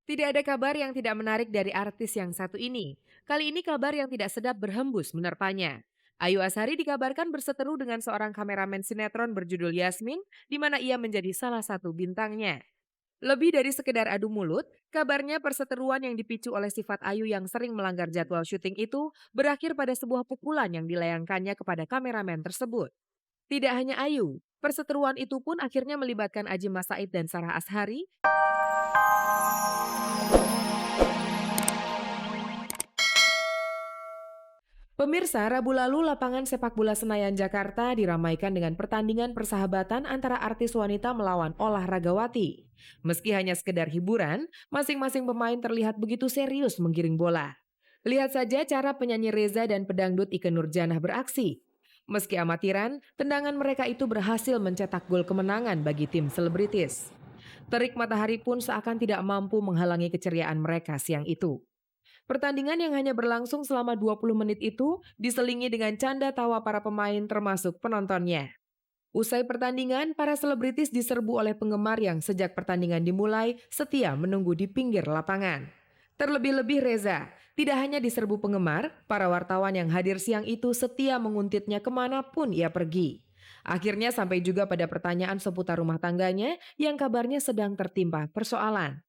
Tidak ada kabar yang tidak menarik dari artis yang satu ini. Kali ini kabar yang tidak sedap berhembus menerpanya. Ayu Azhari dikabarkan berseteru dengan seorang kameramen sinetron berjudul Yasmin, di mana ia menjadi salah satu bintangnya. Lebih dari sekedar adu mulut, kabarnya perseteruan yang dipicu oleh sifat Ayu yang sering melanggar jadwal syuting itu berakhir pada sebuah pukulan yang dilayangkannya kepada kameramen tersebut. Tidak hanya Ayu, perseteruan itu pun akhirnya melibatkan Aji Masaid dan Sarah Azhari. Pemirsa, Rabu lalu lapangan sepak bola Senayan Jakarta diramaikan dengan pertandingan persahabatan antara artis wanita melawan olahragawati. Meski hanya sekedar hiburan, masing-masing pemain terlihat begitu serius menggiring bola. Lihat saja cara penyanyi Reza dan pedangdut Ikke Nurjanah beraksi. Meski amatiran, tendangan mereka itu berhasil mencetak gol kemenangan bagi tim selebritis. Terik matahari pun seakan tidak mampu menghalangi keceriaan mereka siang itu. Pertandingan yang hanya berlangsung selama 20 menit itu diselingi dengan canda tawa para pemain termasuk penontonnya. Usai pertandingan, para selebritis diserbu oleh penggemar yang sejak pertandingan dimulai setia menunggu di pinggir lapangan. Terlebih-lebih Reza, tidak hanya diserbu penggemar, para wartawan yang hadir siang itu setia menguntitnya kemanapun ia pergi. Akhirnya sampai juga pada pertanyaan seputar rumah tangganya yang kabarnya sedang tertimpa persoalan.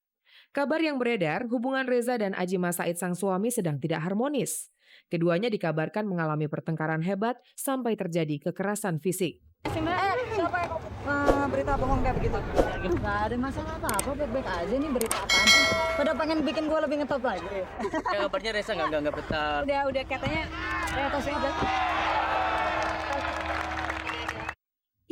Kabar yang beredar, hubungan Reza dan Aji Masaid sang suami sedang tidak harmonis. Keduanya dikabarkan mengalami pertengkaran hebat sampai terjadi kekerasan fisik. Siapa yang berita bohong kayak begitu? Nggak ada masalah apa-apa, baik-baik aja nih berita apaan sih? Pada pengen bikin gue lebih ngetop lagi. Ya, kabarnya Reza nggak betah. Udah katanya, atasnya aja.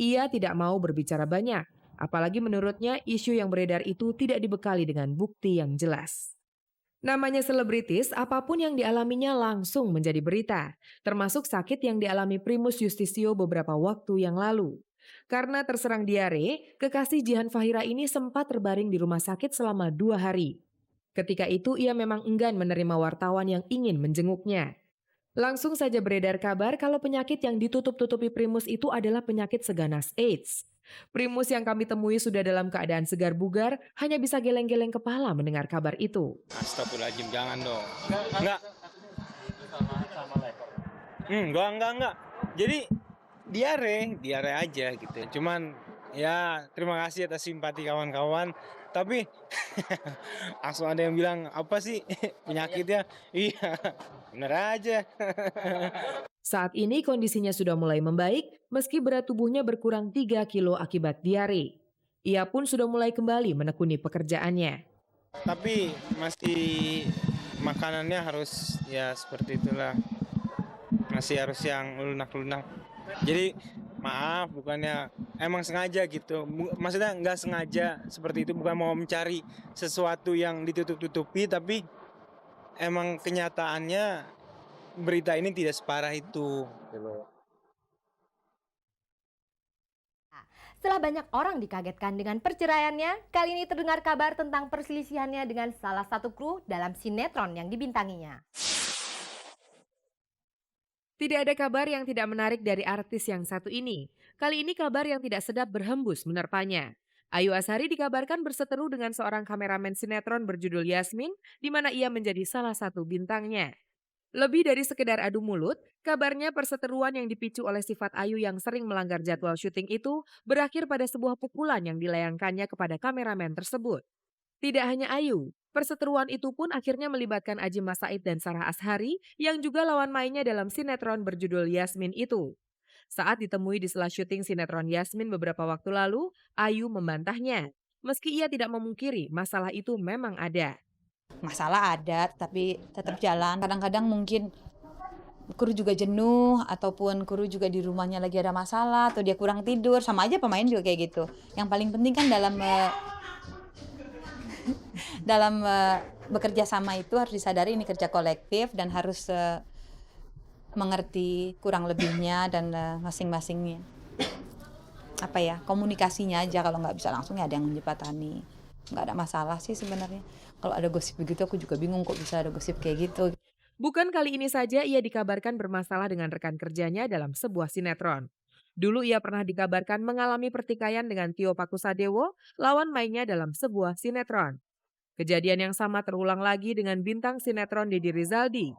Ia tidak mau berbicara banyak, apalagi menurutnya isu yang beredar itu tidak dibekali dengan bukti yang jelas. Namanya selebritis, apapun yang dialaminya langsung menjadi berita, termasuk sakit yang dialami Primus Yustisio beberapa waktu yang lalu. Karena terserang diare, kekasih Jihan Fahira ini sempat terbaring di rumah sakit selama 2 hari. Ketika itu ia memang enggan menerima wartawan yang ingin menjenguknya. Langsung saja beredar kabar kalau penyakit yang ditutup-tutupi Primus itu adalah penyakit seganas AIDS. Primus yang kami temui sudah dalam keadaan segar bugar, hanya bisa geleng-geleng kepala mendengar kabar itu. Astagfirullahaladzim, jangan dong. Enggak. Enggak. Jadi diare aja gitu. Cuman ya terima kasih atas simpati kawan-kawan. Tapi langsung ada yang bilang apa sih penyakitnya? Iya, bener aja. Saat ini kondisinya sudah mulai membaik, meski berat tubuhnya berkurang 3 kilo akibat diare. Ia pun sudah mulai kembali menekuni pekerjaannya. Tapi masih makanannya harus ya seperti itulah. Masih harus yang lunak-lunak. Jadi maaf bukannya emang sengaja gitu. Maksudnya nggak sengaja seperti itu, bukan mau mencari sesuatu yang ditutup-tutupi, tapi emang kenyataannya berita ini tidak separah itu. Setelah banyak orang dikagetkan dengan perceraiannya, kali ini terdengar kabar tentang perselisihannya dengan salah satu kru dalam sinetron yang dibintanginya. Tidak ada kabar yang tidak menarik dari artis yang satu ini. Kali ini kabar yang tidak sedap berhembus menerpanya. Ayu Azhari dikabarkan berseteru dengan seorang kameramen sinetron berjudul Yasmin, di mana ia menjadi salah satu bintangnya. Lebih dari sekedar adu mulut, kabarnya perseteruan yang dipicu oleh sifat Ayu yang sering melanggar jadwal syuting itu berakhir pada sebuah pukulan yang dilayangkannya kepada kameramen tersebut. Tidak hanya Ayu, perseteruan itu pun akhirnya melibatkan Aji Masaid dan Sarah Azhari yang juga lawan mainnya dalam sinetron berjudul Yasmin itu. Saat ditemui di sela syuting sinetron Yasmin beberapa waktu lalu, Ayu membantahnya. Meski ia tidak memungkiri masalah itu memang ada. Masalah ada, tapi tetap jalan. Kadang-kadang mungkin kru juga jenuh, ataupun kru juga di rumahnya lagi ada masalah, atau dia kurang tidur. Sama aja pemain juga kayak gitu. Yang paling penting kan dalam bekerja sama itu harus disadari ini kerja kolektif dan harus mengerti kurang lebihnya dan masing-masingnya komunikasinya aja. Kalau nggak bisa langsung ya ada yang menjembatani. Nggak ada masalah sih sebenarnya. Kalau ada gosip begitu aku juga bingung kok bisa ada gosip kayak gitu. Bukan kali ini saja ia dikabarkan bermasalah dengan rekan kerjanya dalam sebuah sinetron. Dulu ia pernah dikabarkan mengalami pertikaian dengan Tio Pakusadewo, lawan mainnya dalam sebuah sinetron. Kejadian yang sama terulang lagi dengan bintang sinetron Deddy Rizaldi.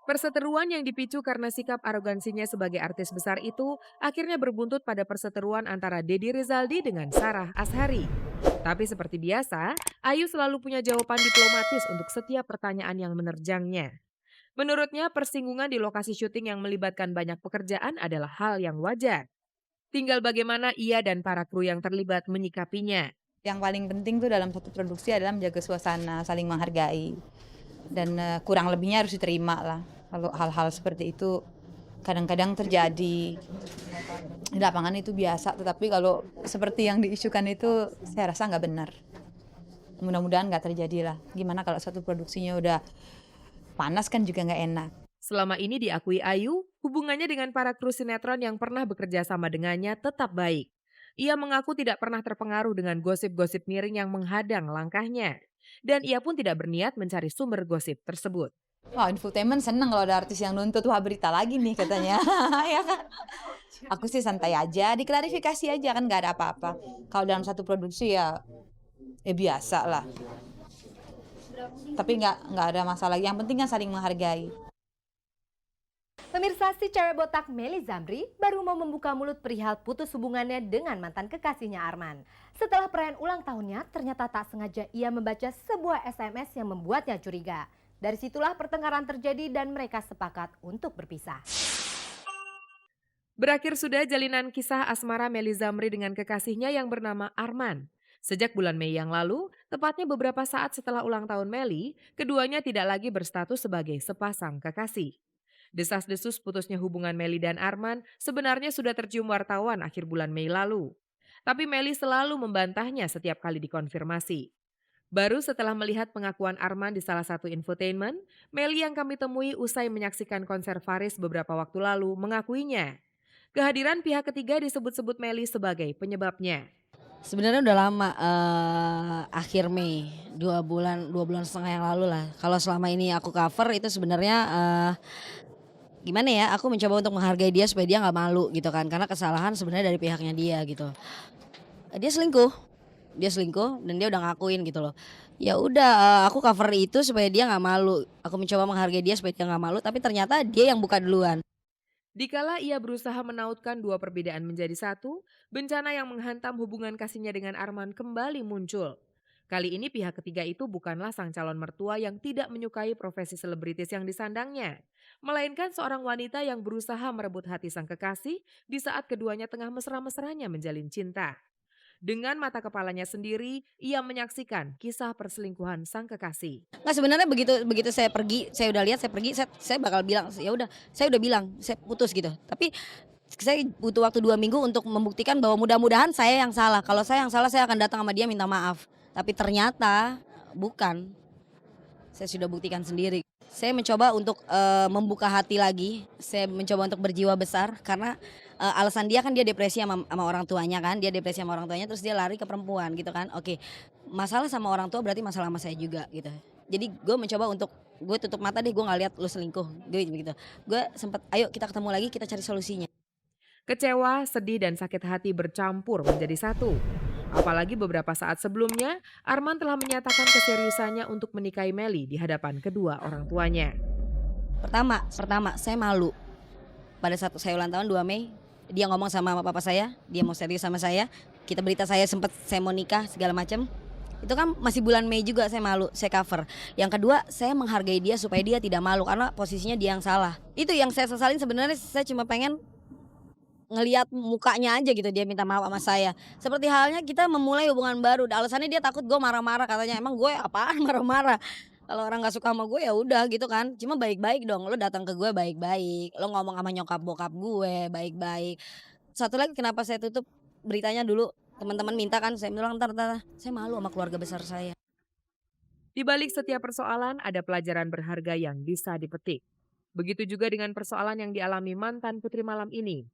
Perseteruan yang dipicu karena sikap arogansinya sebagai artis besar itu akhirnya berbuntut pada perseteruan antara Deddy Rizaldi dengan Sarah Azhari. Tapi seperti biasa, Ayu selalu punya jawaban diplomatis untuk setiap pertanyaan yang menerjangnya. Menurutnya, persinggungan di lokasi syuting yang melibatkan banyak pekerjaan adalah hal yang wajar. Tinggal bagaimana ia dan para kru yang terlibat menyikapinya. Yang paling penting tuh dalam satu produksi adalah menjaga suasana, saling menghargai. Dan kurang lebihnya harus diterima lah. Kalau hal-hal seperti itu kadang-kadang terjadi di lapangan itu biasa, tetapi kalau seperti yang diisukan itu saya rasa nggak benar. Mudah-mudahan nggak terjadi lah. Gimana kalau satu produksinya udah panas kan juga nggak enak. Selama ini diakui Ayu, hubungannya dengan para kru sinetron yang pernah bekerja sama dengannya tetap baik. Ia mengaku tidak pernah terpengaruh dengan gosip-gosip miring yang menghadang langkahnya. Dan ia pun tidak berniat mencari sumber gosip tersebut. Wah, infotainment seneng kalau ada artis yang nuntut, wah berita lagi nih katanya. Ya kan? Aku sih santai aja, diklarifikasi aja kan nggak ada apa-apa. Kalau dalam satu produksi ya biasa lah. Tapi nggak ada masalah. Yang penting kan saling menghargai. Pemirsa, si cewek botak Melly Zamri baru mau membuka mulut perihal putus hubungannya dengan mantan kekasihnya Arman. Setelah perayaan ulang tahunnya, ternyata tak sengaja ia membaca sebuah SMS yang membuatnya curiga. Dari situlah pertengkaran terjadi dan mereka sepakat untuk berpisah. Berakhir sudah jalinan kisah asmara Melly Zamri dengan kekasihnya yang bernama Arman. Sejak bulan Mei yang lalu, tepatnya beberapa saat setelah ulang tahun Melly, keduanya tidak lagi berstatus sebagai sepasang kekasih. Desas-desus putusnya hubungan Melly dan Arman sebenarnya sudah tercium wartawan akhir bulan Mei lalu. Tapi Melly selalu membantahnya setiap kali dikonfirmasi. Baru setelah melihat pengakuan Arman di salah satu infotainment, Melly yang kami temui usai menyaksikan konser Faris beberapa waktu lalu mengakuinya. Kehadiran pihak ketiga disebut-sebut Melly sebagai penyebabnya. Sebenarnya udah lama, akhir Mei, 2 bulan setengah yang lalu lah. Kalau selama ini aku cover itu sebenarnya gimana ya, aku mencoba untuk menghargai dia supaya dia nggak malu gitu kan, karena kesalahan sebenarnya dari pihaknya dia gitu. Dia selingkuh dan dia udah ngakuin gitu loh. Ya udah, aku cover itu supaya dia nggak malu. Aku mencoba menghargai dia supaya dia nggak malu, tapi ternyata dia yang buka duluan. Dikala ia berusaha menautkan dua perbedaan menjadi satu, bencana yang menghantam hubungan kasihnya dengan Arman kembali muncul. Kali ini pihak ketiga itu bukanlah sang calon mertua yang tidak menyukai profesi selebritis yang disandangnya, melainkan seorang wanita yang berusaha merebut hati sang kekasih di saat keduanya tengah mesra-mesranya menjalin cinta. Dengan mata kepalanya sendiri, ia menyaksikan kisah perselingkuhan sang kekasih. Nggak, sebenarnya begitu saya pergi, saya udah lihat saya pergi, saya bakal bilang ya udah, saya udah bilang saya putus gitu. Tapi saya butuh waktu 2 minggu untuk membuktikan bahwa mudah-mudahan saya yang salah. Kalau saya yang salah, saya akan datang sama dia minta maaf. Tapi ternyata bukan. Saya sudah buktikan sendiri. Saya mencoba untuk membuka hati lagi. Saya mencoba untuk berjiwa besar karena alasan dia kan dia depresi sama orang tuanya kan. Dia depresi sama orang tuanya terus dia lari ke perempuan gitu kan. Oke, masalah sama orang tua berarti masalah sama saya juga gitu. Jadi gue mencoba untuk gue tutup mata deh, gue nggak lihat lu selingkuh gitu. Gue sempet ayo kita ketemu lagi, kita cari solusinya. Kecewa, sedih, dan sakit hati bercampur menjadi satu. Apalagi beberapa saat sebelumnya, Arman telah menyatakan keseriusannya untuk menikahi Melly di hadapan kedua orang tuanya. Pertama saya malu. Pada saat saya ulang tahun 2 Mei, dia ngomong sama papa saya, dia mau serius sama saya. Kita berita saya mau nikah segala macam. Itu kan masih bulan Mei juga, saya malu, saya cover. Yang kedua, saya menghargai dia supaya dia tidak malu karena posisinya dia yang salah. Itu yang saya sesalin sebenarnya, saya cuma pengen ngelihat mukanya aja gitu, dia minta maaf sama saya. Seperti halnya kita memulai hubungan baru. Alasannya dia takut gue marah-marah, katanya emang gue apaan marah-marah. Kalau orang nggak suka sama gue ya udah gitu kan. Cuma baik-baik dong, lo datang ke gue baik-baik, lo ngomong sama nyokap bokap gue baik-baik. Satu lagi kenapa saya tutup beritanya dulu, teman-teman minta kan, saya bilang ntar saya malu sama keluarga besar saya. Di balik setiap persoalan ada pelajaran berharga yang bisa dipetik. Begitu juga dengan persoalan yang dialami mantan Putri Malam ini.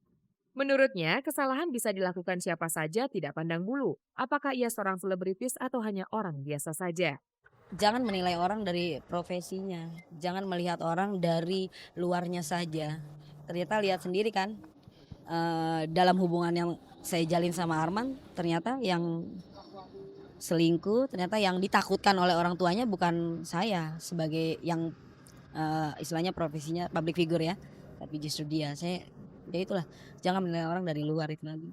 Menurutnya, kesalahan bisa dilakukan siapa saja tidak pandang bulu. Apakah ia seorang selebritis atau hanya orang biasa saja? Jangan menilai orang dari profesinya. Jangan melihat orang dari luarnya saja. Ternyata lihat sendiri kan, dalam hubungan yang saya jalin sama Arman, ternyata yang selingkuh, ternyata yang ditakutkan oleh orang tuanya bukan saya sebagai yang istilahnya profesinya public figure ya, tapi justru dia. Ya itulah, jangan menilai orang dari luar itu lagi.